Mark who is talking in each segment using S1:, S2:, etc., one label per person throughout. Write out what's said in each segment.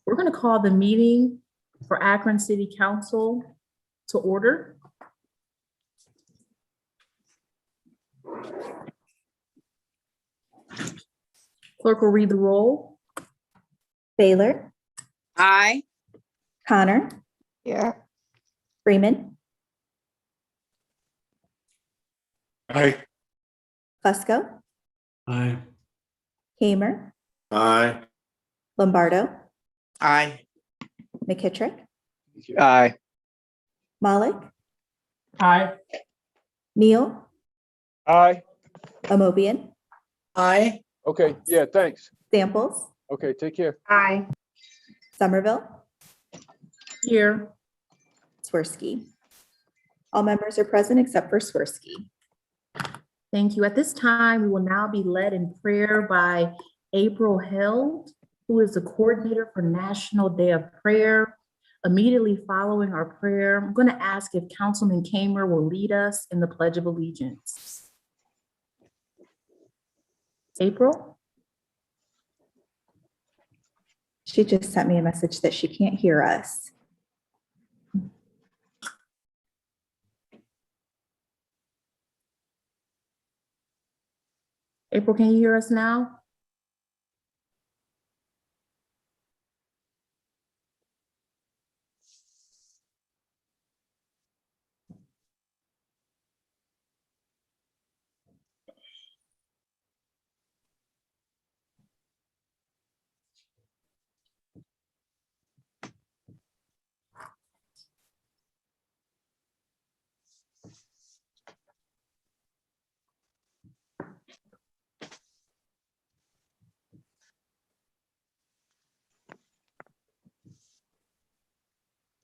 S1: We're going to call the meeting for Akron City Council to order. Clerk will read the roll.
S2: Baylor.
S3: Aye.
S2: Connor.
S3: Here.
S2: Freeman.
S4: Aye.
S2: Fusco.
S4: Aye.
S2: Hamer.
S4: Aye.
S2: Lombardo.
S3: Aye.
S2: McKittrick.
S5: Aye.
S2: Malik.
S1: Aye.
S2: Neal.
S5: Aye.
S2: Amobian.
S3: Aye.
S5: Okay, yeah, thanks.
S2: Samples.
S5: Okay, take care.
S3: Aye.
S2: Somerville.
S1: Here.
S2: Swirsky. All members are present except for Swirsky.
S1: Thank you. At this time, we will now be led in prayer by April Held, who is the coordinator for National Day of Prayer. Immediately following our prayer, I'm going to ask if Councilman Kamer will lead us in the Pledge of Allegiance. April?
S2: She just sent me a message that she can't hear us.
S1: April, can you hear us now?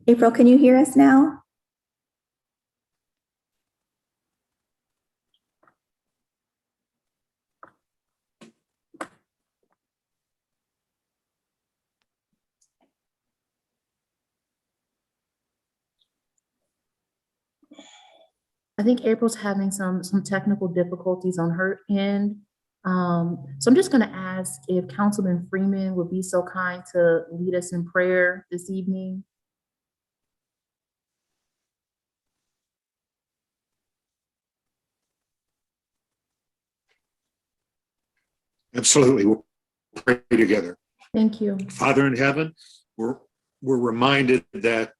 S2: April, can you hear us now?
S1: I think April's having some technical difficulties on her end. So I'm just going to ask if Councilman Freeman would be so kind to lead us in prayer this evening.
S4: Absolutely. We'll pray together.
S1: Thank you.
S4: Father in heaven, we're reminded that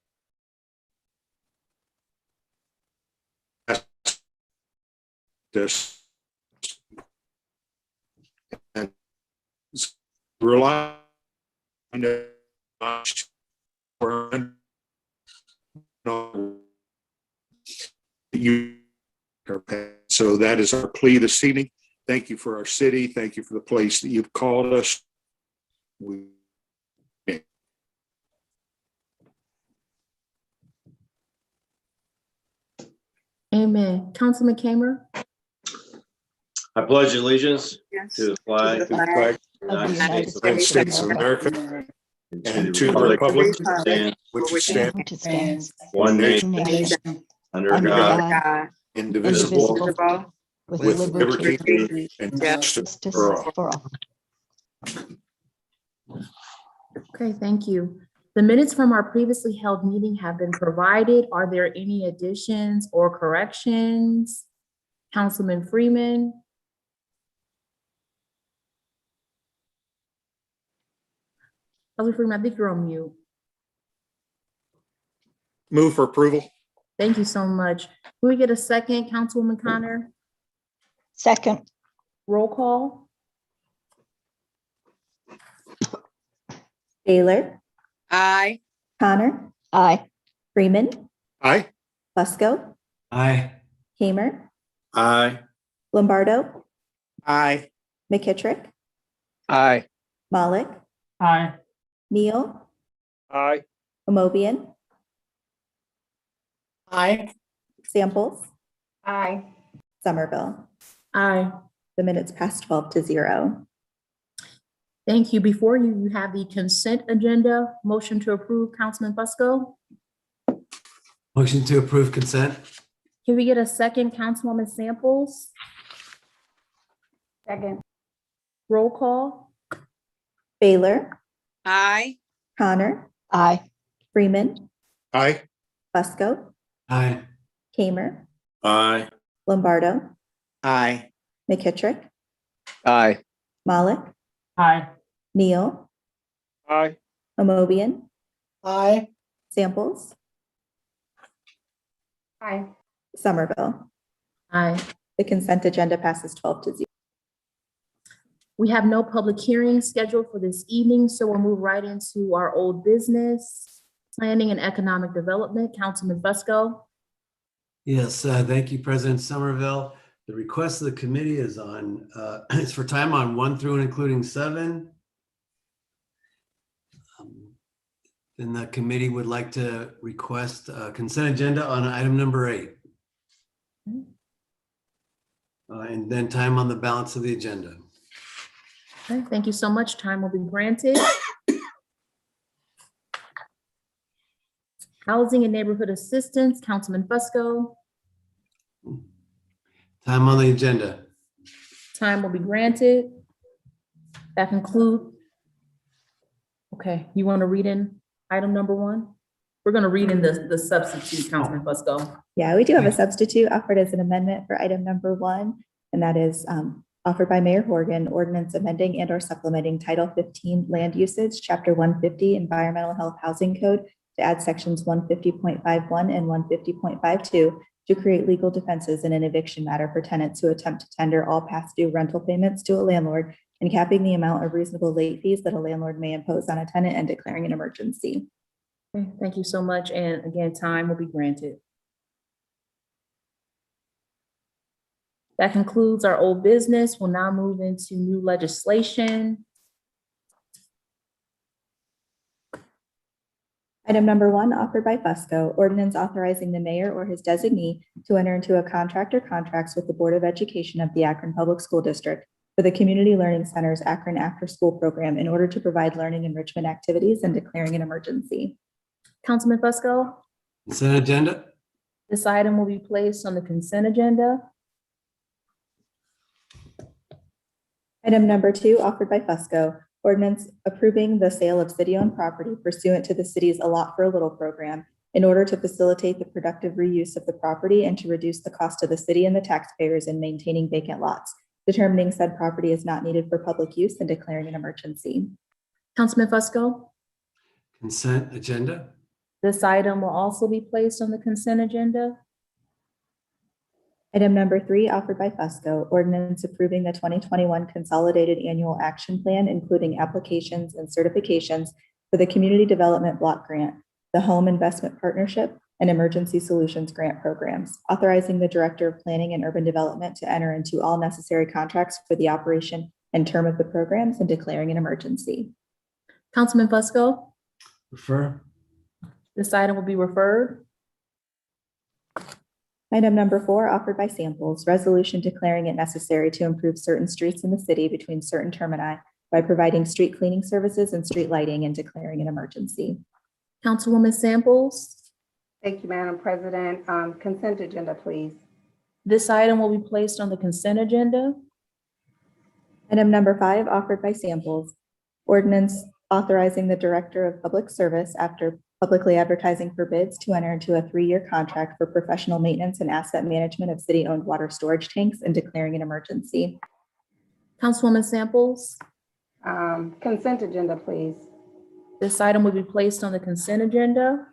S4: this and rely on you. So that is our plea this evening. Thank you for our city. Thank you for the place that you've called us.
S1: Amen. Councilman Kamer?
S6: I pledge allegiance
S3: Yes.
S6: to the flag of
S4: Flag
S6: the
S4: United States of America and to the republic which stands
S6: one
S4: nation
S6: nation under
S7: under
S6: God,
S7: God,
S4: indivisible
S7: indivisible,
S4: with liberty and
S3: Yes.
S4: justice for all.
S7: for all.
S1: Okay, thank you. The minutes from our previously held meeting have been provided. Are there any additions or corrections? Councilman Freeman? Councilman Freeman, I think you're on mute.
S4: Move for approval.
S1: Thank you so much. Can we get a second, Councilwoman Connor?
S7: Second,
S1: Roll call?
S2: Baylor.
S3: Aye.
S2: Connor.
S7: aye.
S2: Freeman.
S4: Aye.
S2: Fusco.
S5: Aye.
S2: Hamer.
S4: Aye.
S2: Lombardo.
S3: Aye.
S2: McKittrick.
S5: Aye.
S2: Malik.
S1: Aye.
S2: Neal.
S5: Aye.
S2: Amobian.
S3: Aye.
S2: Samples.
S3: Aye.
S2: Somerville.
S1: Aye.
S2: The minutes passed 12-0.
S1: Thank you. Before you, you have the consent agenda. Motion to approve, Councilman Fusco.
S8: Motion to approve consent.
S1: Can we get a second, Councilwoman Samples?
S3: Second.
S1: Roll call.
S2: Baylor,
S3: Aye.
S2: Connor,
S7: Aye.
S2: Freeman,
S4: Aye.
S2: Fusco,
S8: Aye.
S2: Kamer,
S6: Aye.
S2: Lombardo,
S3: Aye.
S2: McKittrick,
S5: Aye.
S2: Malik,
S3: Aye.
S2: Neal,
S5: Aye.
S2: Amobian,
S3: Aye.
S2: Samples,
S3: Aye.
S2: Somerville.
S1: Aye.
S2: The consent agenda passes 12-0.
S1: We have no public hearings scheduled for this evening, so we'll move right into our old business, planning and economic development. Councilman Fusco.
S8: Yes, thank you, President Somerville. The request of the committee is on, it's for time on 1 through and including 7. Then the committee would like to request a consent agenda on item number 8. And then time on the balance of the agenda.
S1: Okay, thank you so much. Time will be granted. Housing and neighborhood assistance, Councilman Fusco.
S8: Time on the agenda.
S1: Time will be granted. That concludes. Okay, you want to read in item number 1? We're going to read in the substitute, Councilman Fusco.
S2: Yeah, we do have a substitute offered as an amendment for item number 1, and that is offered by Mayor Horgan, ordinance amending and or supplementing Title 15 Land Usage, Chapter 150 Environmental Health Housing Code to add sections 150.51 and 150.52 to create legal defenses in an eviction matter for tenants who attempt to tender all past due rental payments to a landlord and capping the amount of reasonable late fees that a landlord may impose on a tenant and declaring an emergency.
S1: Okay, thank you so much. And again, time will be granted. That concludes our old business. We'll now move into new legislation.
S2: Item number 1, offered by Fusco, ordinance authorizing the mayor or his designee to enter into a contract or contracts with the Board of Education of the Akron Public School District for the Community Learning Center's Akron After School Program in order to provide learning enrichment activities and declaring an emergency.
S1: Councilman Fusco,
S8: Consent agenda.
S1: this item will be placed on the consent agenda.
S2: Item number 2, offered by Fusco, ordinance approving the sale of city-owned property pursuant to the city's Allot for a Little program in order to facilitate the productive reuse of the property and to reduce the cost to the city and the taxpayers in maintaining vacant lots, determining said property is not needed for public use and declaring an emergency.
S1: Councilman Fusco,
S8: Consent agenda.
S1: this item will also be placed on the consent agenda.
S2: Item number 3, offered by Fusco, ordinance approving the 2021 Consolidated Annual Action Plan, including applications and certifications for the Community Development Block Grant, the Home Investment Partnership, and Emergency Solutions Grant Programs, authorizing the Director of Planning and Urban Development to enter into all necessary contracts for the operation and term of the programs and declaring an emergency.
S1: Councilman Fusco,
S8: Refer.
S1: this item will be referred.
S2: Item number 4, offered by Samples, resolution declaring it necessary to improve certain streets in the city between certain termini by providing street cleaning services and street lighting and declaring an emergency.
S1: Councilwoman Samples,
S9: Thank you, Madam President. Consent agenda, please.
S1: this item will be placed on the consent agenda.
S2: Item number 5, offered by Samples, ordinance authorizing the Director of Public Service after publicly advertising for bids to enter into a 3-year contract for professional maintenance and asset management of city-owned water storage tanks and declaring an emergency.
S1: Councilwoman Samples,
S9: Consent agenda, please.
S1: this item will be placed on the consent agenda.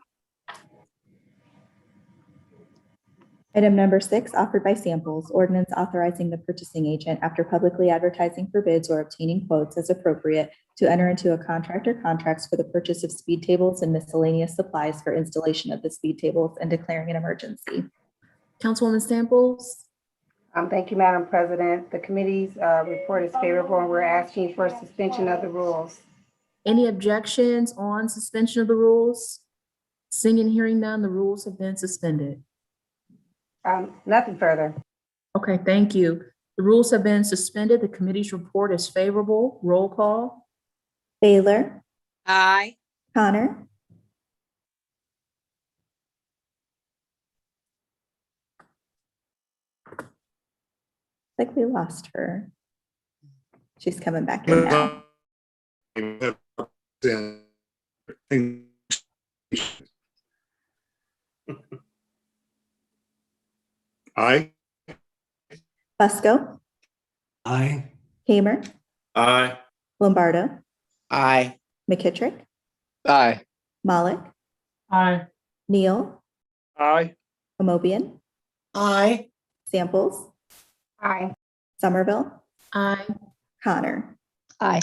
S2: Item number 6, offered by Samples, ordinance authorizing the purchasing agent after publicly advertising for bids or obtaining quotes as appropriate to enter into a contract or contracts for the purchase of speed tables and miscellaneous supplies for installation of the speed tables and declaring an emergency.
S1: Councilwoman Samples,
S9: Thank you, Madam President. The committee's report is favorable, and we're asking for suspension of the rules.
S1: any objections on suspension of the rules? Seeing and hearing none, the rules have been suspended.
S9: Nothing further.
S1: Okay, thank you. The rules have been suspended. The committee's report is favorable. Roll call.
S2: Baylor,
S3: Aye.
S2: Connor, like we lost her. She's coming back in now.
S4: Aye.
S2: Fusco,
S8: Aye.
S2: Hamer,
S6: Aye.
S2: Lombardo,
S3: Aye.
S2: McKittrick,
S5: Aye.
S2: Malik,
S3: Aye.
S2: Neal,
S5: Aye.
S2: Amobian,
S3: Aye.
S2: Samples,
S9: Aye.
S2: Somerville,
S1: Aye.
S2: Connor.
S7: Aye.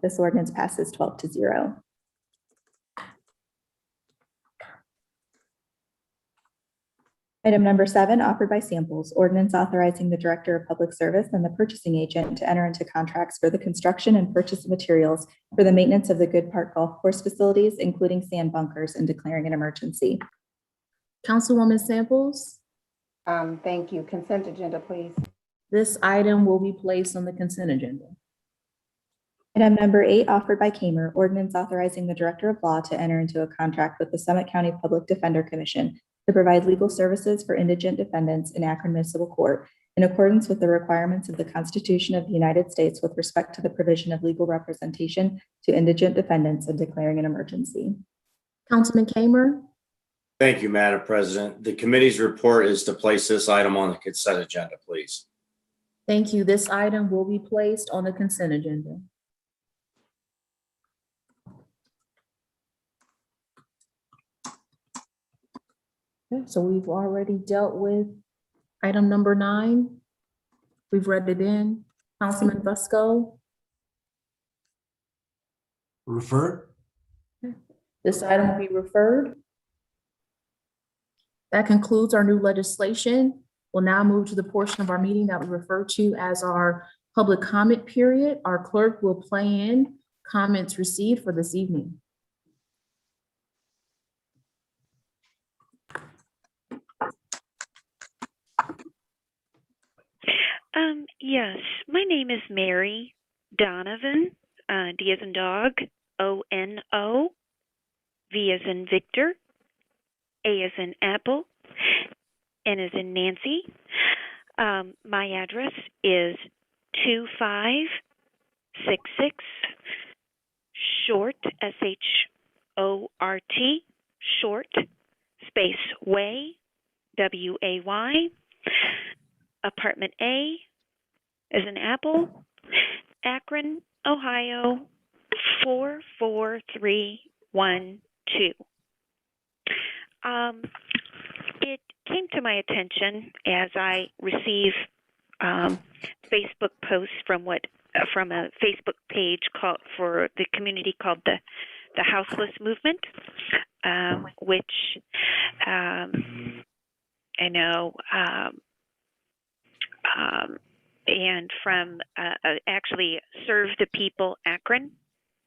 S2: This ordinance passes 12-0. Item number 7, offered by Samples, ordinance authorizing the Director of Public Service and the purchasing agent to enter into contracts for the construction and purchase of materials for the maintenance of the Good Park Golf Course facilities, including sand bunkers, and declaring an emergency.
S1: Councilwoman Samples,
S9: Thank you. Consent agenda, please.
S1: this item will be placed on the consent agenda.
S2: Item number 8, offered by Kamer, ordinance authorizing the Director of Law to enter into a contract with the Summit County Public Defender Commission to provide legal services for indigent defendants in Akron Municipal Court in accordance with the requirements of the Constitution of the United States with respect to the provision of legal representation to indigent defendants and declaring an emergency.
S1: Councilman Kamer,
S6: Thank you, Madam President. The committee's report is to place this item on the consent agenda, please.
S1: thank you. This item will be placed on the consent agenda. Okay, so we've already dealt with item number 9. We've read it in. Councilman Fusco,
S8: Refer?
S1: this item will be referred. That concludes our new legislation. We'll now move to the portion of our meeting that we refer to as our public comment period. Our clerk will play in comments received for this evening.
S10: Yes, my name is Mary Donovan, D as in dog, O-N-O, V as in Victor, A as in Apple, N as in Nancy. My address is 2566 Short, S-H-O-R-T, Short, space Way, W-A-Y, Apartment A as in Apple, Akron, Ohio, 44312. It came to my attention as I receive Facebook posts from a Facebook page called for the community called the Houseless Movement, which I know. And from actually Serve the People Akron,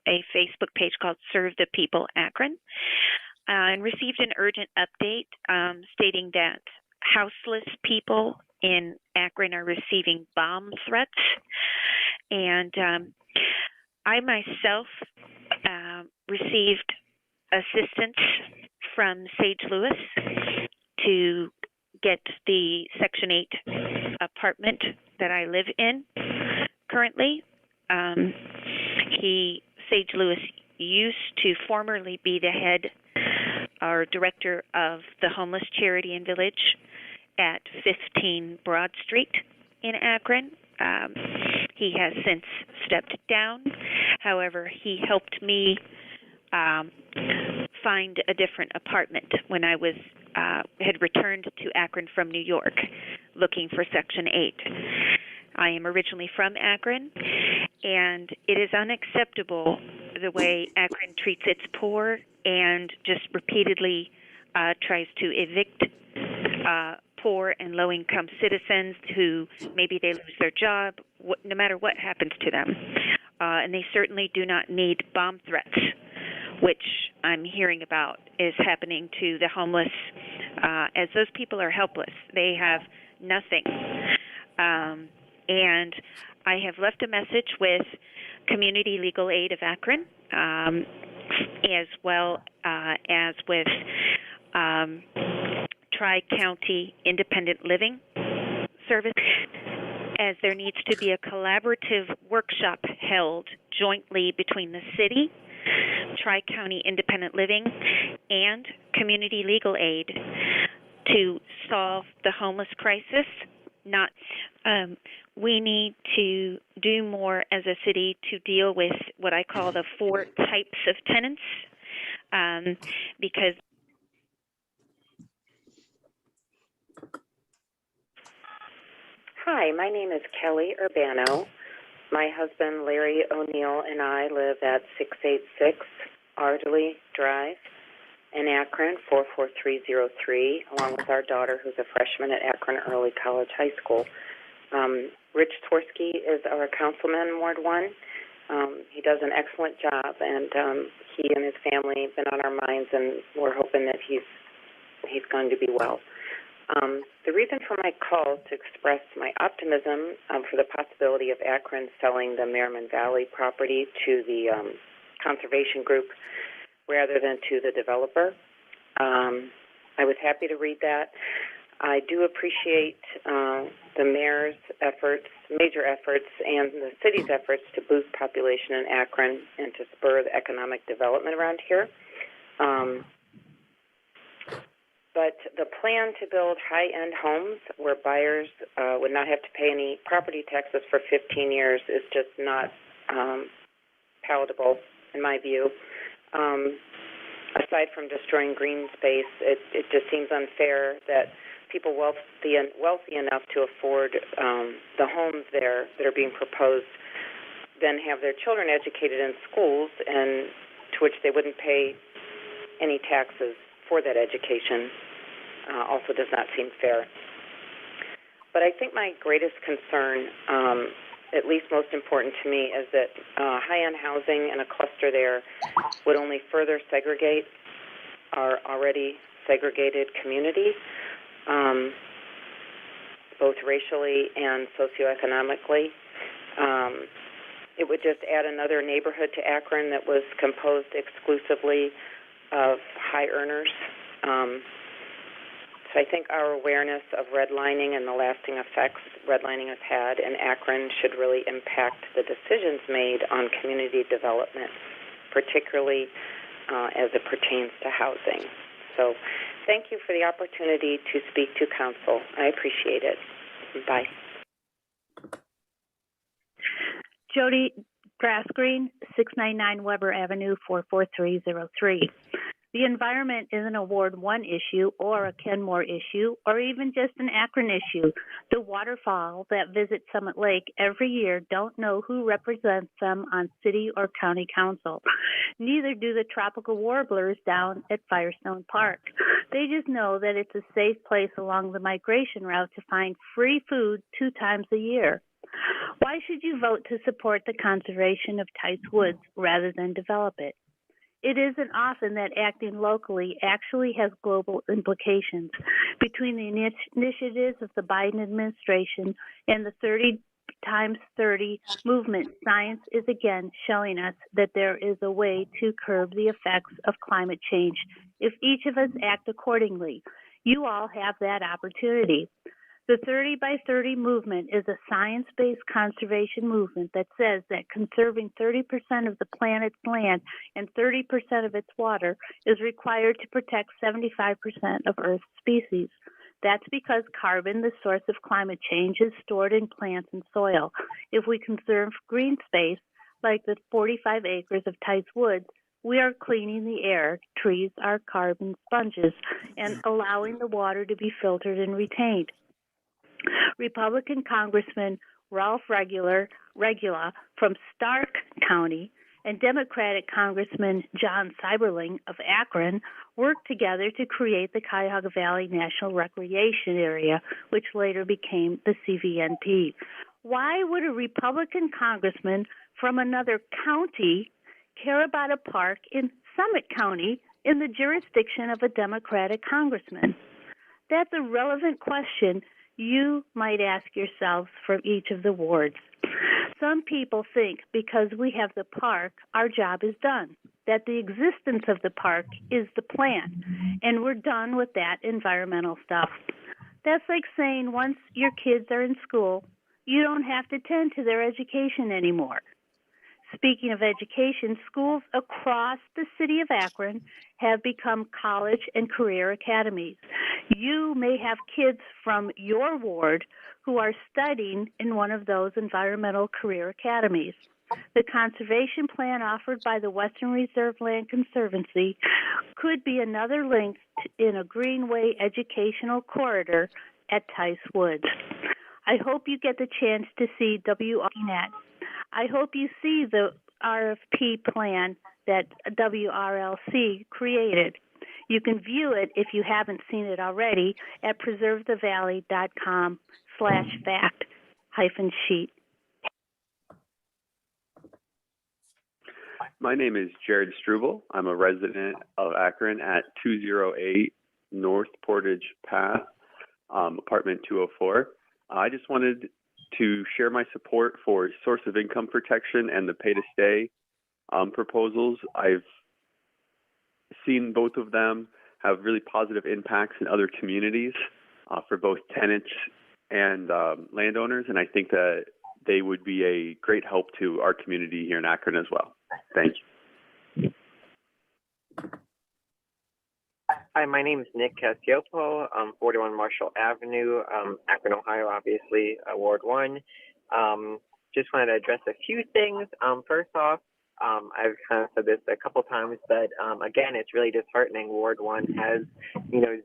S10: a Facebook page called Serve the People Akron, and received an urgent update stating that houseless people in Akron are receiving bomb threats. And I myself received assistance from Sage Lewis to get the Section 8 apartment that I live in currently. Sage Lewis used to formerly be the head or director of the homeless charity and village at 15 Broad Street in Akron. He has since stepped down. However, he helped me find a different apartment when I was had returned to Akron from New York looking for Section 8. I am originally from Akron, and it is unacceptable the way Akron treats its poor and just repeatedly tries to evict poor and low-income citizens who maybe they lose their job, no matter what happens to them. And they certainly do not need bomb threats, which I'm hearing about is happening to the homeless, as those people are helpless. They have nothing. And I have left a message with Community Legal Aid of Akron, as well as with Tri-County Independent Living Service. as there needs to be a collaborative workshop held jointly between the city, Tri-County Independent Living, and Community Legal Aid to solve the homeless crisis. We need to do more as a city to deal with what I call the 4 types of tenants, because
S11: Hi, my name is Kelly Urbano. My husband, Larry O'Neill, and I live at 686 Ardley Drive in Akron, 44303, along with our daughter, who's a freshman at Akron Early College High School. Rich Tversky is our councilman in Ward 1. He does an excellent job, and he and his family have been on our minds, and we're hoping that he's going to be well. The reason for my call is to express my optimism for the possibility of Akron selling the Merriman Valley property to the conservation group rather than to the developer. I was happy to read that. I do appreciate the mayor's efforts, major efforts, and the city's efforts to boost population in Akron and to spur the economic development around here. But the plan to build high-end homes where buyers would not have to pay any property taxes for 15 years is just not palatable, in my view. Aside from destroying green space, it just seems unfair that people wealthy enough to afford the homes there that are being proposed then have their children educated in schools and to which they wouldn't pay any taxes for that education. Also does not seem fair. But I think my greatest concern, at least most important to me, is that high-end housing and a cluster there would only further segregate our already segregated community, both racially and socioeconomically. It would just add another neighborhood to Akron that was composed exclusively of high earners. So I think our awareness of redlining and the lasting effects redlining has had in Akron should really impact the decisions made on community development, particularly as it pertains to housing. So thank you for the opportunity to speak to council. I appreciate it. Bye.
S12: Jody Grassgreen, 699 Weber Avenue, 44303. The environment isn't a Ward 1 issue or a Kenmore issue or even just an Akron issue. The waterfowl that visit Summit Lake every year don't know who represents them on city or county council. Neither do the tropical warblers down at Firestone Park. They just know that it's a safe place along the migration route to find free food 2 times a year. Why should you vote to support the conservation of Tice Woods rather than develop it? It isn't often that acting locally actually has global implications. Between the initiatives of the Biden administration and the 30 times 30 movement, science is again showing us that there is a way to curb the effects of climate change if each of us act accordingly. You all have that opportunity. The 30 by 30 movement is a science-based conservation movement that says that conserving 30% of the planet's land and 30% of its water is required to protect 75% of Earth's species. That's because carbon, the source of climate change, is stored in plants and soil. If we conserve green space, like the 45 acres of Tice Woods, we are cleaning the air. Trees are carbon sponges and allowing the water to be filtered and retained. Republican Congressman Ralph Regula from Stark County and Democratic Congressman John Seiberling of Akron worked together to create the Cuyahoga Valley National Recreation Area, which later became the CVNP. Why would a Republican congressman from another county care about a park in Summit County in the jurisdiction of a Democratic congressman? That's a relevant question you might ask yourselves from each of the wards. Some people think because we have the park, our job is done, that the existence of the park is the plan, and we're done with that environmental stuff. That's like saying once your kids are in school, you don't have to tend to their education anymore. Speaking of education, schools across the city of Akron have become college and career academies. You may have kids from your ward who are studying in one of those environmental career academies. The conservation plan offered by the Western Reserve Land Conservancy could be another link in a greenway educational corridor at Tice Woods. I hope you get the chance to see WRLC. I hope you see the RFP plan that WRLC created. You can view it if you haven't seen it already at preservethevalley.com/fact-sheet.
S13: My name is Jared Struble. I'm a resident of Akron at 208 North Portage Path, apartment 204. I just wanted to share my support for source of income protection and the pay to stay proposals. I've seen both of them have really positive impacts in other communities for both tenants and landowners, and I think that they would be a great help to our community here in Akron as well. Thank you.
S14: Hi, my name is Nick Casiopo, 41 Marshall Avenue, Akron, Ohio, obviously, Ward 1. Just wanted to address a few things. First off, I've kind of said this a couple times, but again, it's really disheartening. Ward 1 has,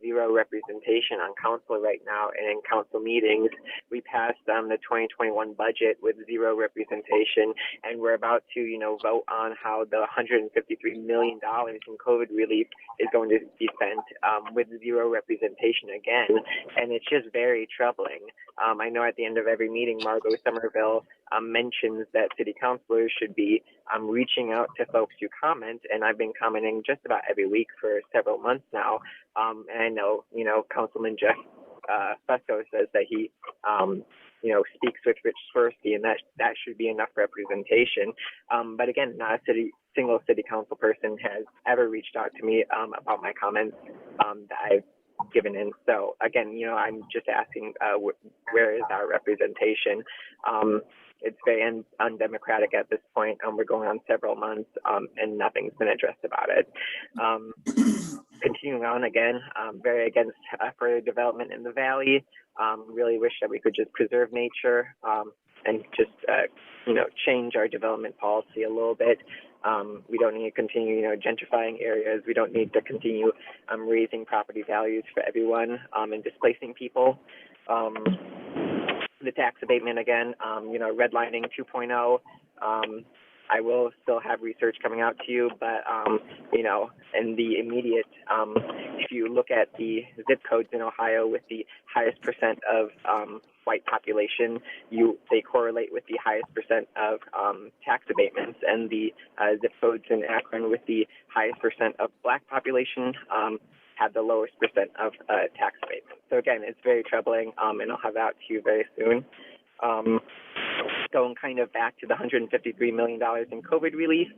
S14: zero representation on council right now, and in council meetings, we passed the 2021 budget with zero representation, and we're about to, vote on how the $153 million in COVID relief is going to be spent with zero representation again, and it's just very troubling. I know at the end of every meeting, Margot Somerville mentions that city councilors should be reaching out to folks who comment, and I've been commenting just about every week for several months now. And I know, Councilman Jeff Fesco says that he, speaks with Rich Swirsky, and that should be enough representation. But again, not a single city council person has ever reached out to me about my comments that I've given in. So again, I'm just asking, where is our representation? It's very undemocratic at this point. We're going on several months, and nothing's been addressed about it. Continuing on again, very against further development in the valley. Really wish that we could just preserve nature and just, change our development policy a little bit. We don't need to continue, gentrifying areas. We don't need to continue raising property values for everyone and displacing people. The tax abatement again, redlining 2.0. I will still have research coming out to you, but, in the immediate, if you look at the zip codes in Ohio with the highest percent of white population, they correlate with the highest percent of tax abatements, and the zip codes in Akron with the highest percent of black population have the lowest percent of tax abatement. So again, it's very troubling, and I'll have that to you very soon. Going kind of back to the $153 million in COVID relief,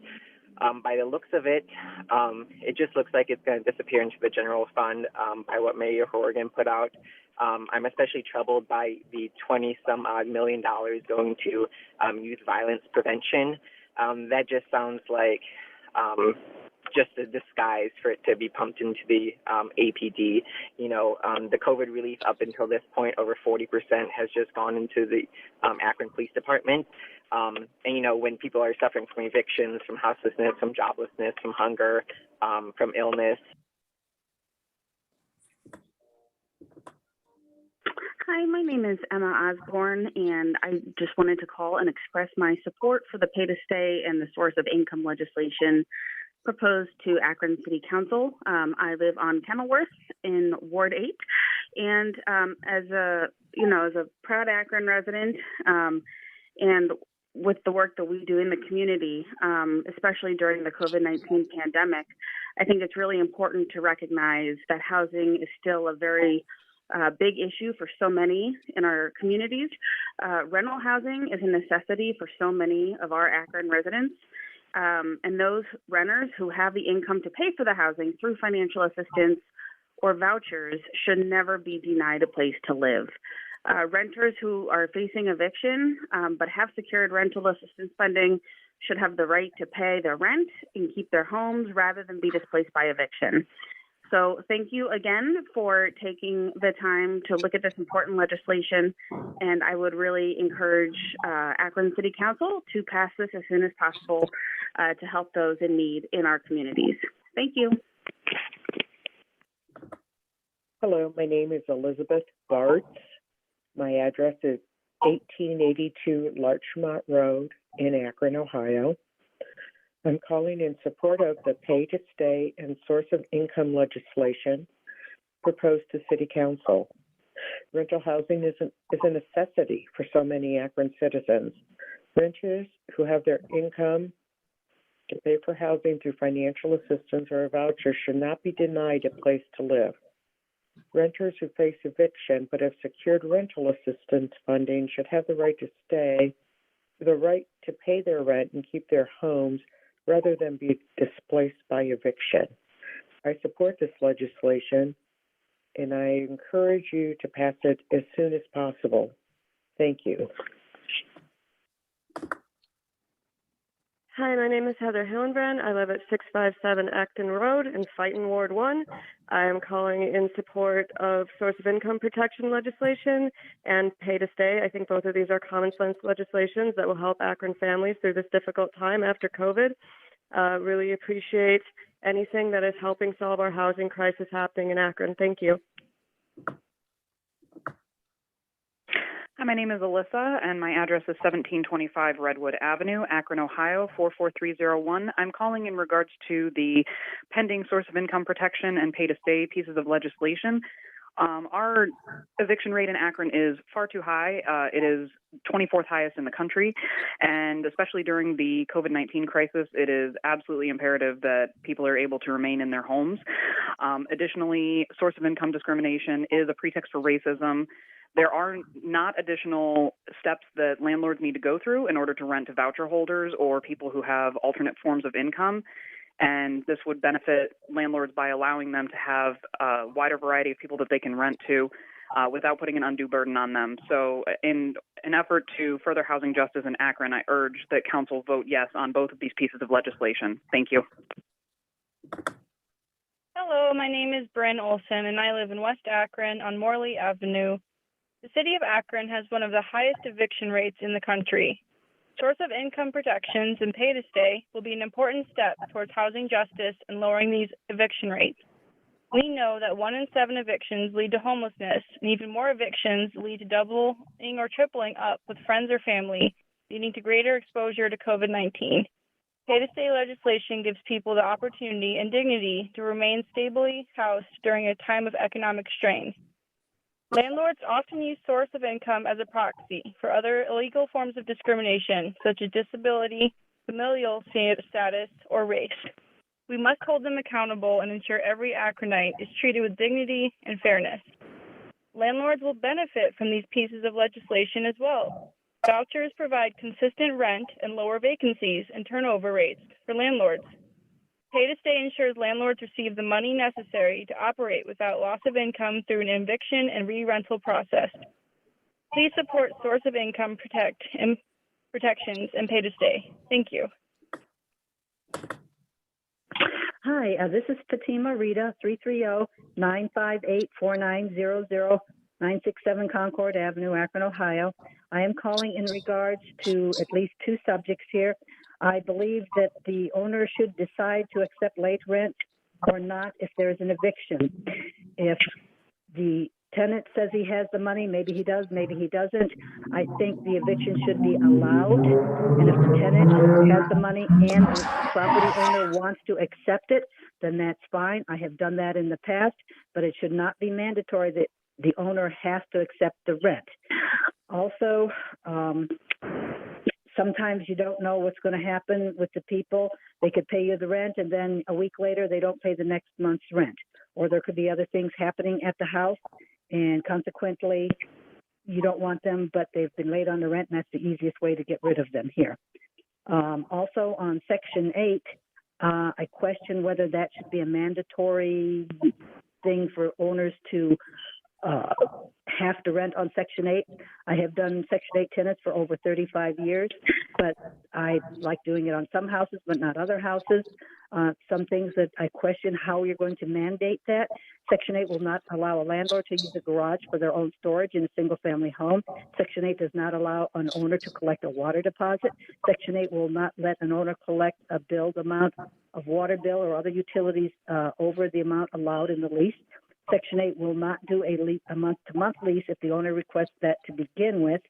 S14: by the looks of it, it just looks like it's going to disappear into the general fund by what Mayor Horgan put out. I'm especially troubled by the 20-some-odd million going to youth violence prevention. That just sounds like just a disguise for it to be pumped into the APD. The COVID relief up until this point, over 40% has just gone into the Akron Police Department. And, when people are suffering from evictions, from houselessness, from joblessness, from hunger, from illness.
S15: Hi, my name is Emma Osborne, and I just wanted to call and express my support for the pay to stay and the source of income legislation proposed to Akron City Council. I live on Kenilworth in Ward 8, and as a proud Akron resident, and with the work that we do in the community, especially during the COVID-19 pandemic, I think it's really important to recognize that housing is still a very big issue for so many in our communities. Rental housing is a necessity for so many of our Akron residents. And those renters who have the income to pay for the housing through financial assistance or vouchers should never be denied a place to live. Renters who are facing eviction but have secured rental assistance funding should have the right to pay their rent and keep their homes rather than be displaced by eviction. So thank you again for taking the time to look at this important legislation, and I would really encourage Akron City Council to pass this as soon as possible to help those in need in our communities. Thank you.
S16: Hello, my name is Elizabeth Bartz. My address is 1882 Larchmont Road in Akron, Ohio. I'm calling in support of the pay to stay and source of income legislation proposed to City Council. Rental housing is a necessity for so many Akron citizens. Renters who have their income to pay for housing through financial assistance or a voucher should not be denied a place to live. Renters who face eviction but have secured rental assistance funding should have the right to stay, the right to pay their rent and keep their homes rather than be displaced by eviction. I support this legislation, and I encourage you to pass it as soon as possible. Thank you.
S17: Hi, my name is Heather Hillenbrand. I live at 657 Acton Road in Fighton, Ward 1. I am calling in support of source of income protection legislation and pay to stay. I think both of these are common sense legislations that will help Akron families through this difficult time after COVID. Really appreciate anything that is helping solve our housing crisis happening in Akron. Thank you.
S18: Hi, my name is Alyssa, and my address is 1725 Redwood Avenue, Akron, Ohio, 44301. I'm calling in regards to the pending source of income protection and pay to stay pieces of legislation. Our eviction rate in Akron is far too high. It is 24th highest in the country, and especially during the COVID-19 crisis, it is absolutely imperative that people are able to remain in their homes. Additionally, source of income discrimination is a pretext for racism. There are not additional steps that landlords need to go through in order to rent to voucher holders or people who have alternate forms of income. And this would benefit landlords by allowing them to have a wider variety of people that they can rent to without putting an undue burden on them. So in an effort to further housing justice in Akron, I urge that council vote yes on both of these pieces of legislation. Thank you.
S19: Hello, my name is Bryn Olson, and I live in West Akron on Morley Avenue. The city of Akron has one of the highest eviction rates in the country. Source of income protections and pay to stay will be an important step towards housing justice and lowering these eviction rates. We know that 1 in 7 evictions lead to homelessness, and even more evictions lead to doubling or tripling up with friends or family, leading to greater exposure to COVID-19. Pay to stay legislation gives people the opportunity and dignity to remain stably housed during a time of economic strain. Landlords often use source of income as a proxy for other illegal forms of discrimination, such as disability, familial status, or race. We must hold them accountable and ensure every Akronite is treated with dignity and fairness. Landlords will benefit from these pieces of legislation as well. Vouchers provide consistent rent and lower vacancies and turnover rates for landlords. Pay to stay ensures landlords receive the money necessary to operate without loss of income through an eviction and re-rental process. Please support source of income protections and pay to stay. Thank you.
S20: Hi, this is Fatima Rita, 330-958-4900-967 Concord Avenue, Akron, Ohio. I am calling in regards to at least 2 subjects here. I believe that the owner should decide to accept late rent or not if there's an eviction. If the tenant says he has the money, maybe he does, maybe he doesn't. I think the eviction should be allowed. And if the tenant has the money and the property owner wants to accept it, then that's fine. I have done that in the past, but it should not be mandatory that the owner has to accept the rent. Also, sometimes you don't know what's going to happen with the people. They could pay you the rent, and then a week later, they don't pay the next month's rent. Or there could be other things happening at the house, and consequently, you don't want them, but they've been late on the rent, and that's the easiest way to get rid of them here. Also, on Section 8, I question whether that should be a mandatory thing for owners to half the rent on Section 8. I have done Section 8 tenants for over 35 years, but I like doing it on some houses, but not other houses. Some things that I question how you're going to mandate that. Section 8 will not allow a landlord to use a garage for their own storage in a single-family home. Section 8 does not allow an owner to collect a water deposit. Section 8 will not let an owner collect a billed amount of water bill or other utilities over the amount allowed in the lease. Section 8 will not do a month-to-month lease if the owner requests that to begin with.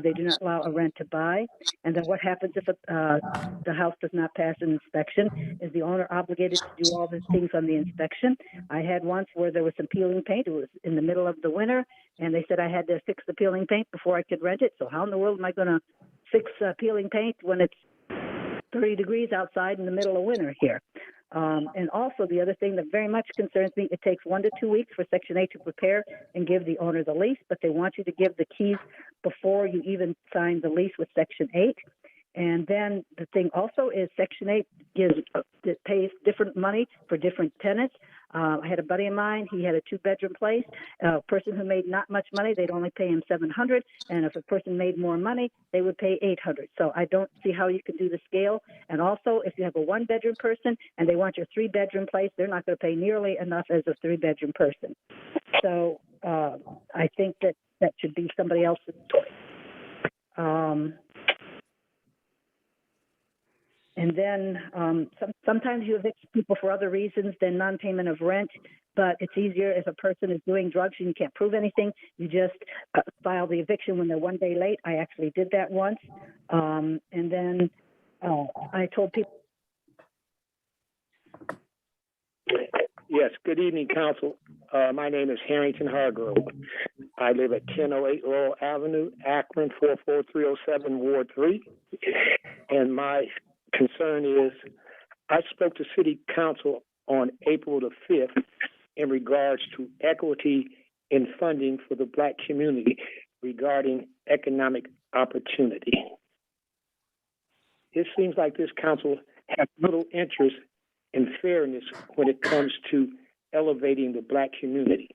S20: They do not allow a rent to buy. And then what happens if the house does not pass an inspection? Is the owner obligated to do all the things on the inspection? I had once where there was some peeling paint. It was in the middle of the winter, and they said I had to fix the peeling paint before I could rent it. So how in the world am I going to fix peeling paint when it's 30 degrees outside in the middle of winter here? And also the other thing that very much concerns me, it takes 1 to 2 weeks for Section 8 to prepare and give the owner the lease, but they want you to give the keys before you even sign the lease with Section 8. And then the thing also is Section 8 pays different money for different tenants. I had a buddy of mine, he had a 2-bedroom place. A person who made not much money, they'd only pay him $700. And if a person made more money, they would pay $800. So I don't see how you can do the scale. And also, if you have a 1-bedroom person and they want your 3-bedroom place, they're not going to pay nearly enough as a 3-bedroom person. So I think that should be somebody else's choice. And then sometimes you evict people for other reasons than non-payment of rent, but it's easier if a person is doing drugs and you can't prove anything. You just file the eviction when they're 1 day late. I actually did that once. And then I told people.
S21: Yes, good evening, Council. My name is Harrington Hargrove. I live at 1008 Laurel Avenue, Akron, 44307, Ward 3. And my concern is I spoke to City Council on April the 5th in regards to equity in funding for the Black community regarding economic opportunity. It seems like this council has little interest in fairness when it comes to elevating the Black community.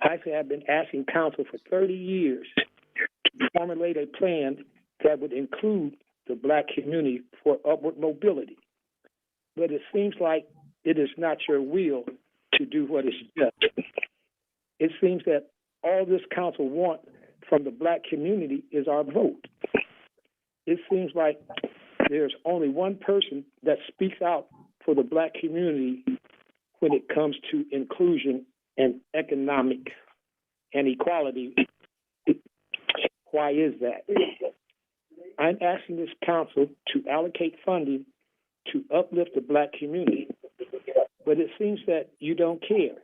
S21: I have been asking council for 30 years to formulate a plan that would include the Black community for upward mobility. But it seems like it is not your will to do what is just. It seems that all this council wants from the Black community is our vote. It seems like there's only one person that speaks out for the Black community when it comes to inclusion and economic and equality. Why is that? I'm asking this council to allocate funding to uplift the Black community, but it seems that you don't care,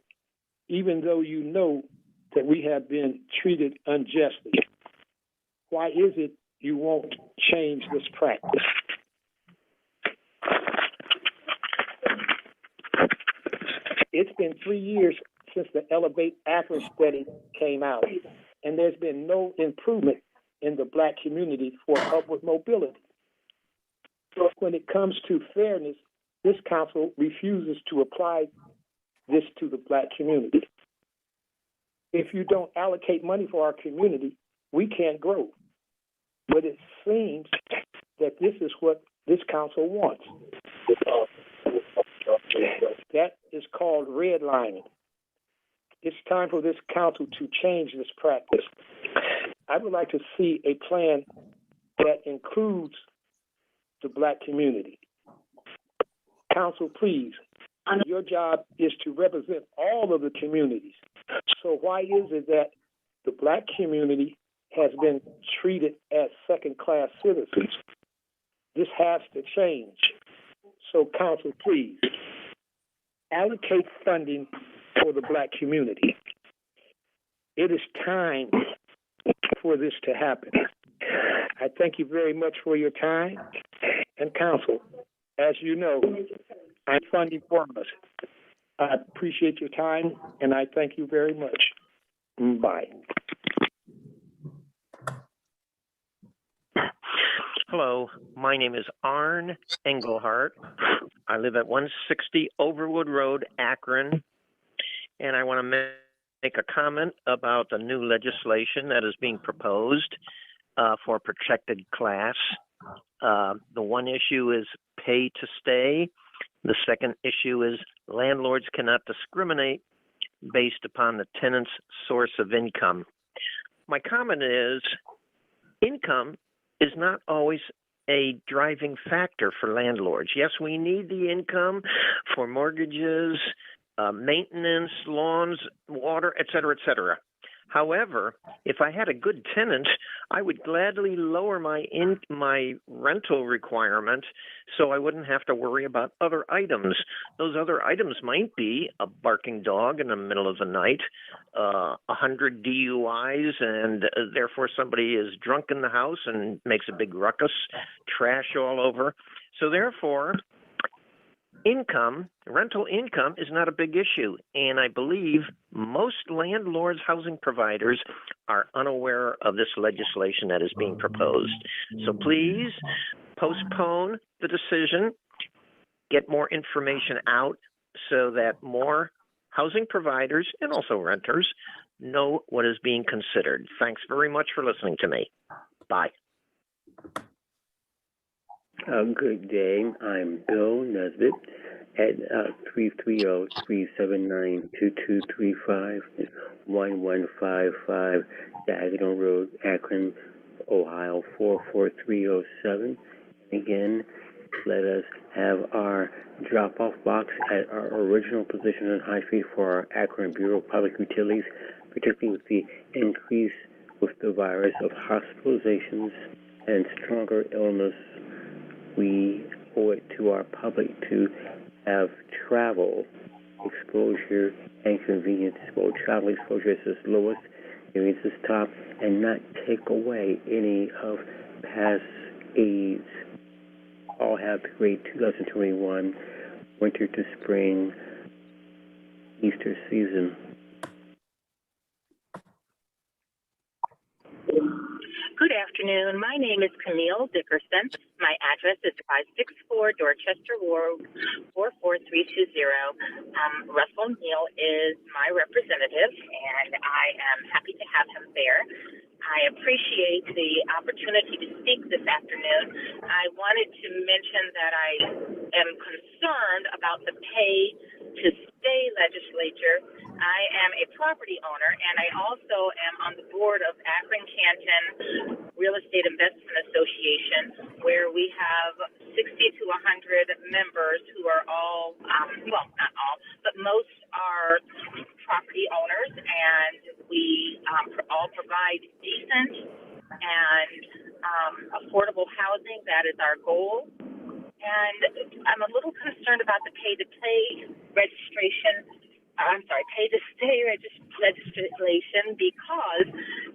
S21: even though you know that we have been treated unjustly. Why is it you won't change this practice? It's been 3 years since the Elevate Akron study came out, and there's been no improvement in the Black community for upward mobility. So when it comes to fairness, this council refuses to apply this to the Black community. If you don't allocate money for our community, we can't grow. But it seems that this is what this council wants. That is called redlining. It's time for this council to change this practice. I would like to see a plan that includes the Black community. Council, please, your job is to represent all of the communities. So why is it that the Black community has been treated as second-class citizens? This has to change. So council, please, allocate funding for the Black community. It is time for this to happen. I thank you very much for your time. And council, as you know, I'm funding for us. I appreciate your time, and I thank you very much. Bye.
S22: Hello, my name is Arn Engelhart. I live at 160 Overwood Road, Akron, and I want to make a comment about the new legislation that is being proposed for protected class. The one issue is pay to stay. The second issue is landlords cannot discriminate based upon the tenant's source of income. My comment is income is not always a driving factor for landlords. Yes, we need the income for mortgages, maintenance, lawns, water, et cetera, et cetera. However, if I had a good tenant, I would gladly lower my rental requirement so I wouldn't have to worry about other items. Those other items might be a barking dog in the middle of the night, 100 DUIs, and therefore somebody is drunk in the house and makes a big ruckus, trash all over. So therefore, rental income is not a big issue, and I believe most landlords, housing providers are unaware of this legislation that is being proposed. So please postpone the decision, get more information out so that more housing providers and also renters know what is being considered. Thanks very much for listening to me. Bye.
S4: Good day. I'm Bill Nesbitt at 330-379-2235, 1155 Diagonal Road, Akron, Ohio 44307. Again, let us have our drop-off box at our original position on High Street for our Akron Bureau of Public Utilities, particularly with the increase with the virus of hospitalizations and stronger illness. We owe it to our public to have travel exposure and convenience. Well, travel exposure is its lowest, convenience is top, and not take away any of past aids. All have the great 2021 winter to spring Easter season.
S5: Good afternoon. My name is Camille Dickerson. My address is 564 Dorchester Road, 44320. Russell Neal is my representative, and I am happy to have him there. I appreciate the opportunity to speak this afternoon. I wanted to mention that I am concerned about the pay to stay legislature. I am a property owner, and I also am on the board of Akron Canton Real Estate Investment Association, where we have 60 to 100 members who are all, well, not all, but most are property owners, and we all provide decent and affordable housing. That is our goal. And I'm a little concerned about the pay to stay legislation, because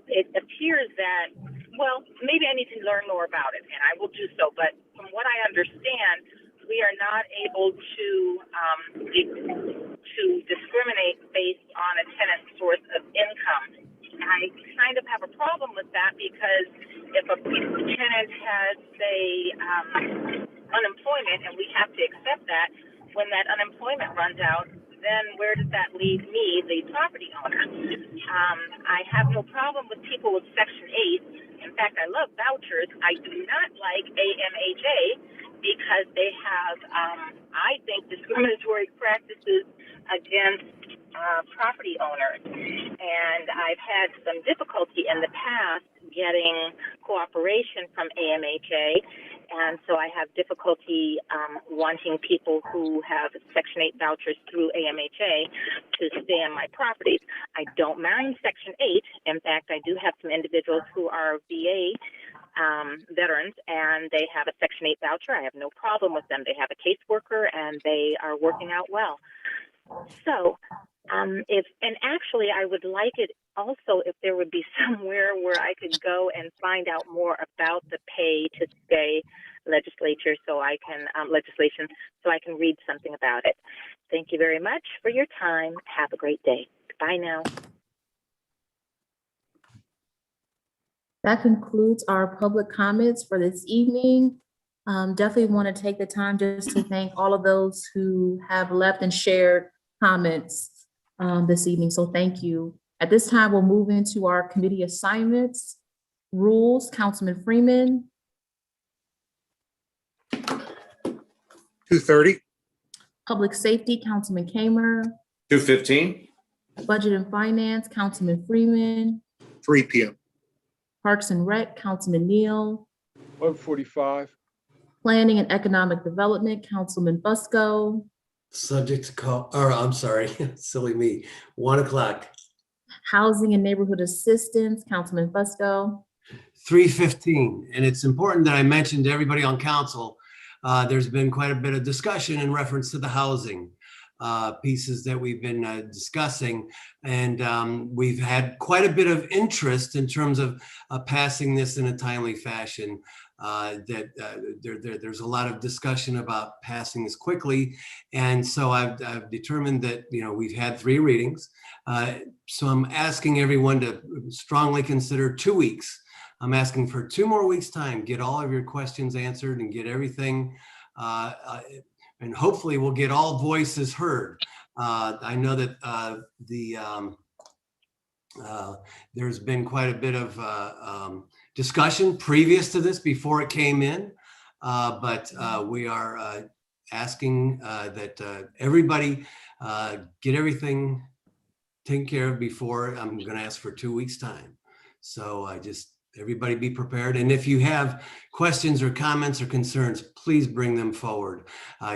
S5: it appears that, well, maybe I need to learn more about it, and I will do so. But from what I understand, we are not able to discriminate based on a tenant's source of income. I kind of have a problem with that, because if a tenant has, say, unemployment, and we have to accept that, when that unemployment runs out, then where does that leave me, the property owner? I have no problem with people with Section 8. In fact, I love vouchers. I do not like AMHA because they have, I think, discriminatory practices against property owners. And I've had some difficulty in the past getting cooperation from AMHA. And so I have difficulty wanting people who have Section 8 vouchers through AMHA to stay on my properties. I don't mind Section 8. In fact, I do have some individuals who are VA veterans, and they have a Section 8 voucher. I have no problem with them. They have a caseworker, and they are working out well. So actually, I would like it also if there would be somewhere where I could go and find out more about the pay to stay legislation, so I can read something about it. Thank you very much for your time. Have a great day. Bye now.
S1: That concludes our public comments for this evening. Definitely want to take the time just to thank all of those who have left and shared comments this evening, so thank you. At this time, we'll move into our committee assignments. Rules, Councilman Freeman.
S3: 2:30.
S1: Public Safety, Councilman Kamer.
S6: 2:15.
S1: Budget and Finance, Councilman Freeman.
S3: 3 p.m.
S1: Parks and Rec, Councilman Neal.
S3: 1:45.
S1: Planning and Economic Development, Councilman Busco.
S8: Subject to call, or I'm sorry, silly me, 1 o'clock.
S1: Housing and Neighborhood Assistance, Councilman Busco.
S8: 3:15. And it's important that I mention to everybody on council, there's been quite a bit of discussion in reference to the housing pieces that we've been discussing. And we've had quite a bit of interest in terms of passing this in a timely fashion. There's a lot of discussion about passing this quickly. And so I've determined that, we've had 3 readings. So I'm asking everyone to strongly consider 2 weeks. I'm asking for 2 more weeks' time, get all of your questions answered and get everything, and hopefully we'll get all voices heard. I know that there's been quite a bit of discussion previous to this before it came in, but we are asking that everybody get everything taken care of before. I'm going to ask for 2 weeks' time. So everybody be prepared. And if you have questions or comments or concerns, please bring them forward.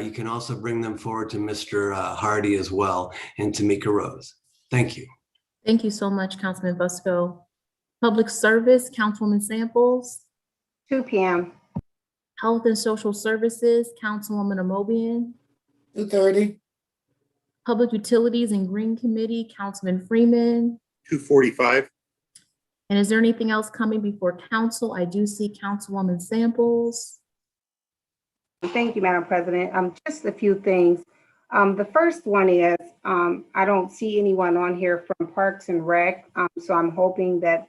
S8: You can also bring them forward to Mr. Hardy as well and Tamika Rose. Thank you.
S1: Thank you so much, Councilman Busco. Public Service, Councilwoman Samples.
S9: 2 p.m.
S1: Health and Social Services, Councilwoman Amobian.
S3: 2:30.
S1: Public Utilities and Green Committee, Councilman Freeman.
S3: 2:45.
S1: And is there anything else coming before council? I do see Councilwoman Samples.
S9: Thank you, Madam President. Just a few things. The first one is, I don't see anyone on here from Parks and Rec, so I'm hoping that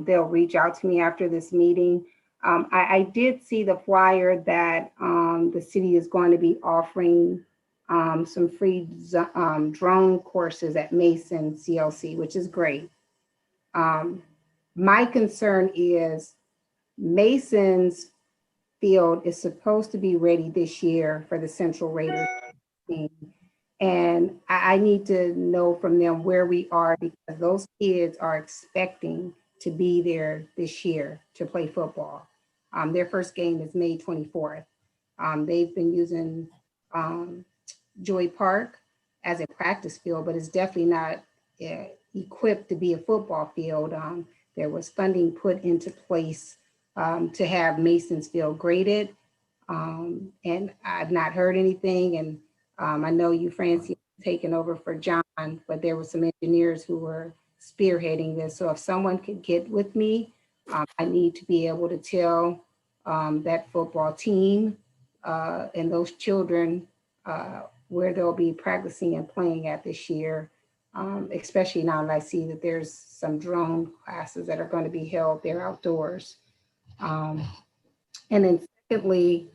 S9: they'll reach out to me after this meeting. I did see the flyer that the city is going to be offering some free drone courses at Mason CLC, which is great. My concern is Mason's field is supposed to be ready this year for the Central Raiders team. And I need to know from them where we are, because those kids are expecting to be there this year to play football. Their first game is May 24th. They've been using Joy Park as a practice field, but it's definitely not equipped to be a football field. There was funding put into place to have Mason's field graded, and I've not heard anything. And I know you, Francie, taken over for John, but there were some engineers who were spearheading this. So if someone could get with me, I need to be able to tell that football team and those children where they'll be practicing and playing at this year. Especially now that I see that there's some drone classes that are going to be held there outdoors. And then secondly,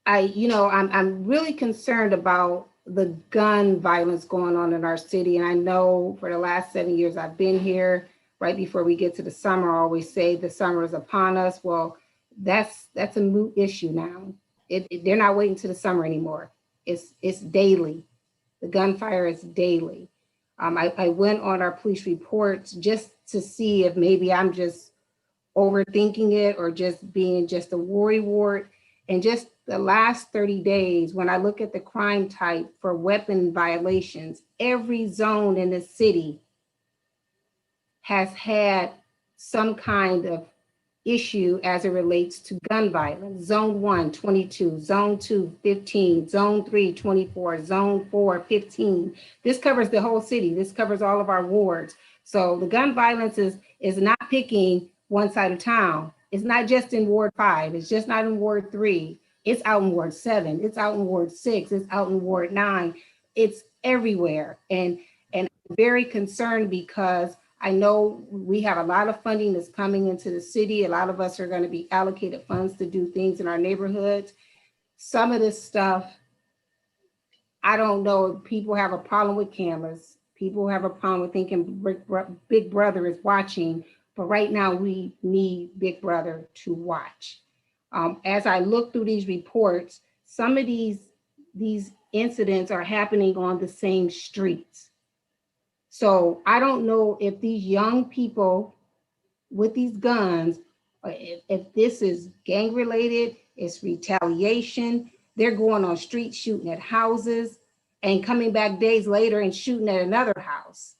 S9: I'm really concerned about the gun violence going on in our city. And I know for the last 7 years I've been here, right before we get to the summer, I always say the summer is upon us. Well, that's a moot issue now. They're not waiting to the summer anymore. It's daily. The gunfire is daily. I went on our police reports just to see if maybe I'm just overthinking it or just being just a worrywart. And just the last 30 days, when I look at the crime type for weapon violations, every zone in the city has had some kind of issue as it relates to gun violence. Zone 1, 22, Zone 2, 15, Zone 3, 24, Zone 4, 15. This covers the whole city. This covers all of our wards. So the gun violence is not picking one side of town. It's not just in Ward 5. It's just not in Ward 3. It's out in Ward 7. It's out in Ward 6. It's out in Ward 9. It's everywhere. And I'm very concerned because I know we have a lot of funding that's coming into the city. A lot of us are going to be allocated funds to do things in our neighborhoods. Some of this stuff, I don't know, people have a problem with cameras. People have a problem with thinking Big Brother is watching, but right now we need Big Brother to watch. As I look through these reports, some of these incidents are happening on the same streets. So I don't know if these young people with these guns, if this is gang related, it's retaliation. They're going on streets shooting at houses and coming back days later and shooting at another house.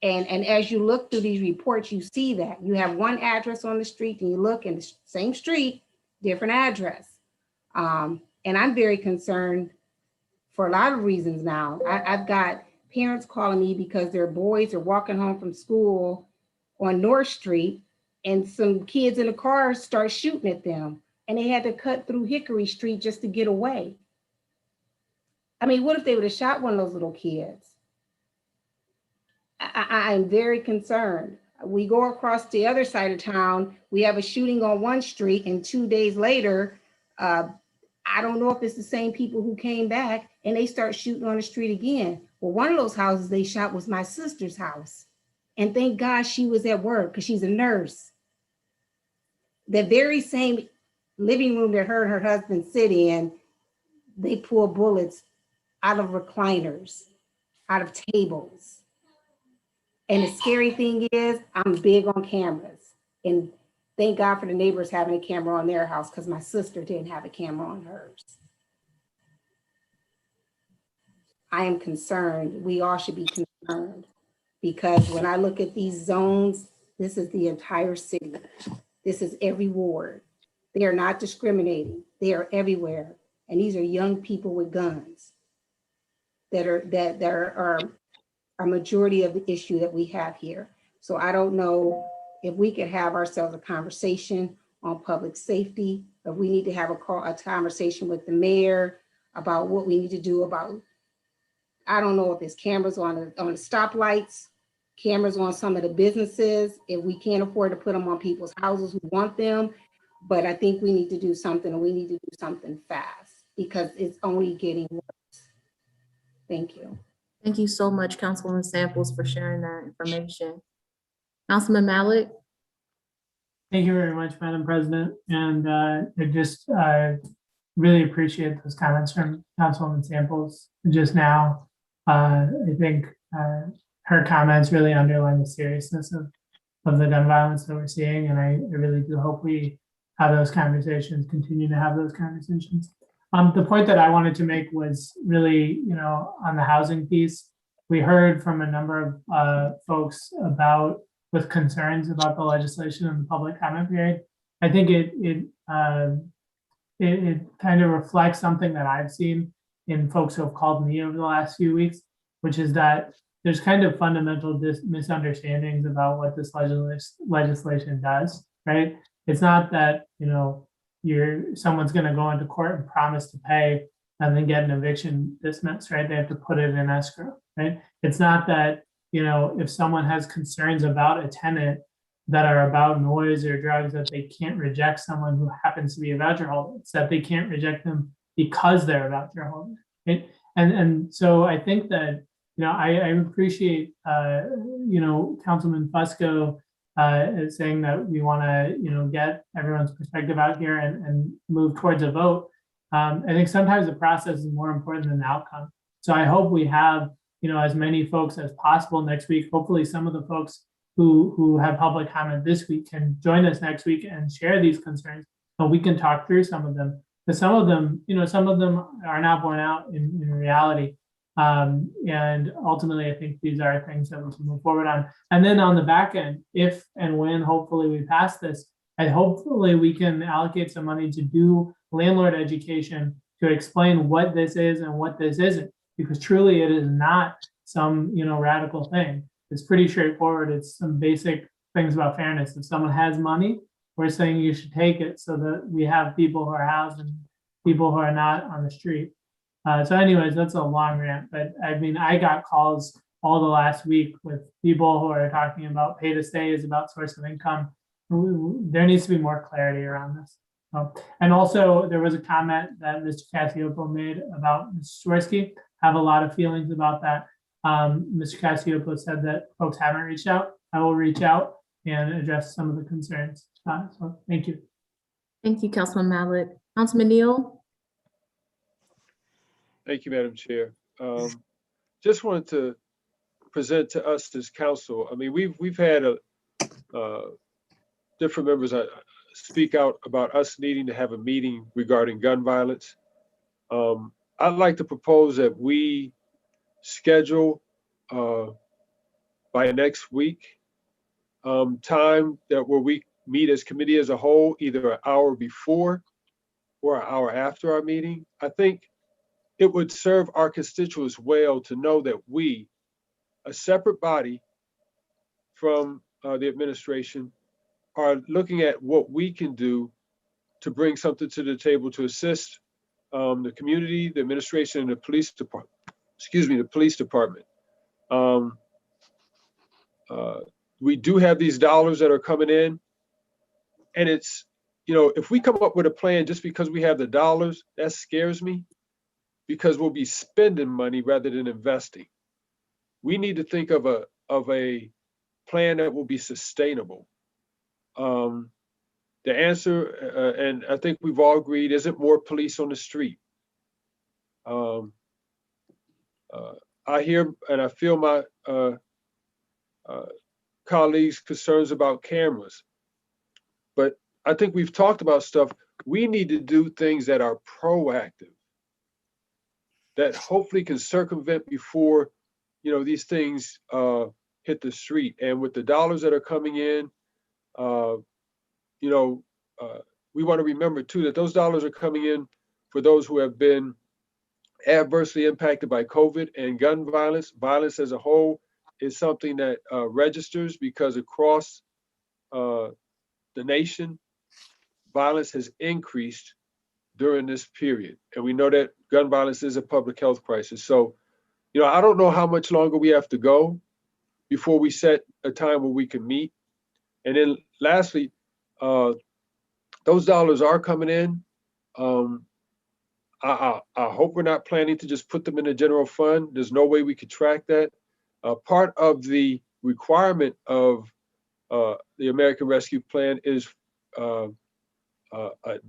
S9: And as you look through these reports, you see that you have one address on the street and you look in the same street, different address. And I'm very concerned for a lot of reasons now. I've got parents calling me because their boys are walking home from school on North Street and some kids in the car start shooting at them and they had to cut through Hickory Street just to get away. I mean, what if they would have shot one of those little kids? I'm very concerned. We go across the other side of town, we have a shooting on one street, and 2 days later, I don't know if it's the same people who came back and they start shooting on the street again. Well, one of those houses they shot was my sister's house. And thank God she was at work because she's a nurse. The very same living room that her and her husband sit in, they pull bullets out of recliners, out of tables. And the scary thing is, I'm big on cameras. And thank God for the neighbors having a camera on their house because my sister didn't have a camera on hers. I am concerned. We all should be concerned because when I look at these zones, this is the entire city. This is every ward. They are not discriminating. They are everywhere. And these are young people with guns that are a majority of the issue that we have here. So I don't know if we could have ourselves a conversation on public safety, if we need to have a conversation with the mayor about what we need to do about, I don't know if there's cameras on the stoplights, cameras on some of the businesses, if we can't afford to put them on people's houses who want them, but I think we need to do something, and we need to do something fast because it's only getting worse. Thank you.
S1: Thank you so much, Councilwoman Samples, for sharing that information. Councilman Malik.
S2: Thank you very much, Madam President. And I just really appreciate those comments from Councilwoman Samples just now. I think her comments really underline the seriousness of the gun violence that we're seeing. And I really do hope we have those conversations, continue to have those conversations. The point that I wanted to make was really, on the housing piece. We heard from a number of folks with concerns about the legislation and the public comment period. I think it kind of reflects something that I've seen in folks who have called me over the last few weeks, which is that there's kind of fundamental misunderstandings about what this legislation does, right? It's not that, someone's going to go into court and promise to pay and then get an eviction dismissed, right? They have to put it in escrow, right? It's not that, if someone has concerns about a tenant that are about noise or drugs, that they can't reject someone who happens to be a voucher holder. It's that they can't reject them because they're a voucher holder, right? And so I think that, I appreciate, Councilman Fusco saying that we want to, get everyone's perspective out here and move towards a vote. I think sometimes the process is more important than the outcome. So I hope we have, as many folks as possible next week. Hopefully some of the folks who have public comment this week can join us next week and share these concerns, and we can talk through some of them. But some of them, some of them are not borne out in reality. And ultimately, I think these are things that we can move forward on. And then on the back end, if and when hopefully we pass this, and hopefully we can allocate some money to do landlord education to explain what this is and what this isn't, because truly it is not some radical thing. It's pretty straightforward. It's some basic things about fairness. If someone has money, we're saying you should take it so that we have people who are housed and people who are not on the street. So anyways, that's a long rant, but I mean, I got calls all the last week with people who are talking about pay to stay is about source of income. There needs to be more clarity around this. And also, there was a comment that Mr. Cassioppo made about Mr. Swirsky. Have a lot of feelings about that. Mr. Cassioppo said that folks haven't reached out. I will reach out and address some of the concerns. So thank you.
S1: Thank you, Councilman Mallett. Councilman Neal?
S3: Thank you, Madam Chair. Just wanted to present to us as council. I mean, we've had different members speak out about us needing to have a meeting regarding gun violence. I'd like to propose that we schedule by next week time where we meet as committee as a whole, either an hour before or an hour after our meeting. I think it would serve our constituents well to know that we, a separate body from the administration, are looking at what we can do to bring something to the table to assist the community, the administration, and the police department. Excuse me, the police department. We do have these dollars that are coming in, and it's, you know, if we come up with a plan just because we have the dollars, that scares me, because we'll be spending money rather than investing. We need to think of a plan that will be sustainable. The answer, and I think we've all agreed, isn't more police on the street. I hear and I feel my colleagues' concerns about cameras, but I think we've talked about stuff. We need to do things that are proactive, that hopefully can circumvent before, you know, these things hit the street. And with the dollars that are coming in, you know, we want to remember too that those dollars are coming in for those who have been adversely impacted by COVID and gun violence. Violence as a whole is something that registers, because across the nation, violence has increased during this period. And we know that gun violence is a public health crisis. So, you know, I don't know how much longer we have to go before we set a time where we can meet. And then lastly, those dollars are coming in. I hope we're not planning to just put them in the general fund. There's no way we could track that. Part of the requirement of the American Rescue Plan is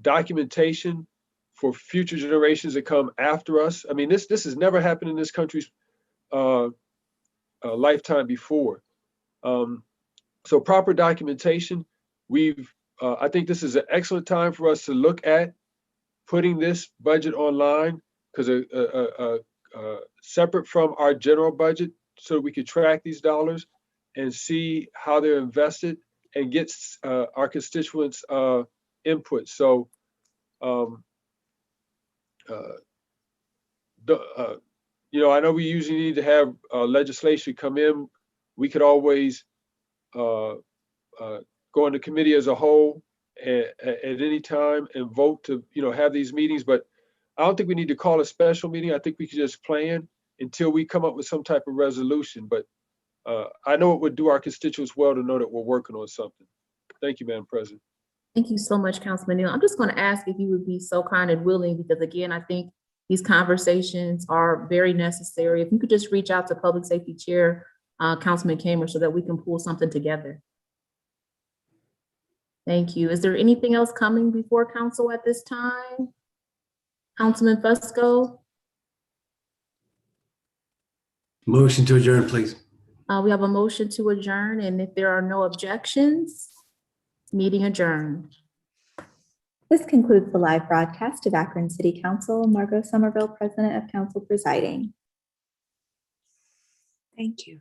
S3: documentation for future generations that come after us. I mean, this has never happened in this country's lifetime before. So proper documentation. I think this is an excellent time for us to look at putting this budget online, because separate from our general budget, so we could track these dollars and see how they're invested and get our constituents' input. So, you know, I know we usually need to have legislation come in. We could always go into committee as a whole at any time and vote to, you know, have these meetings. But I don't think we need to call a special meeting. I think we could just plan until we come up with some type of resolution. But I know it would do our constituents well to know that we're working on something. Thank you, Madam President.
S1: Thank you so much, Councilman Neal. I'm just going to ask if you would be so kind and willing, because again, I think these conversations are very necessary. If you could just reach out to Public Safety Chair, Councilman Kamer, so that we can pull something together. Thank you. Is there anything else coming before council at this time? Councilman Fusco?
S8: Motion to adjourn, please.
S1: We have a motion to adjourn, and if there are no objections, meeting adjourned.
S7: This concludes the live broadcast of Akron City Council. Margot Somerville, President of Council, presiding.
S10: Thank you.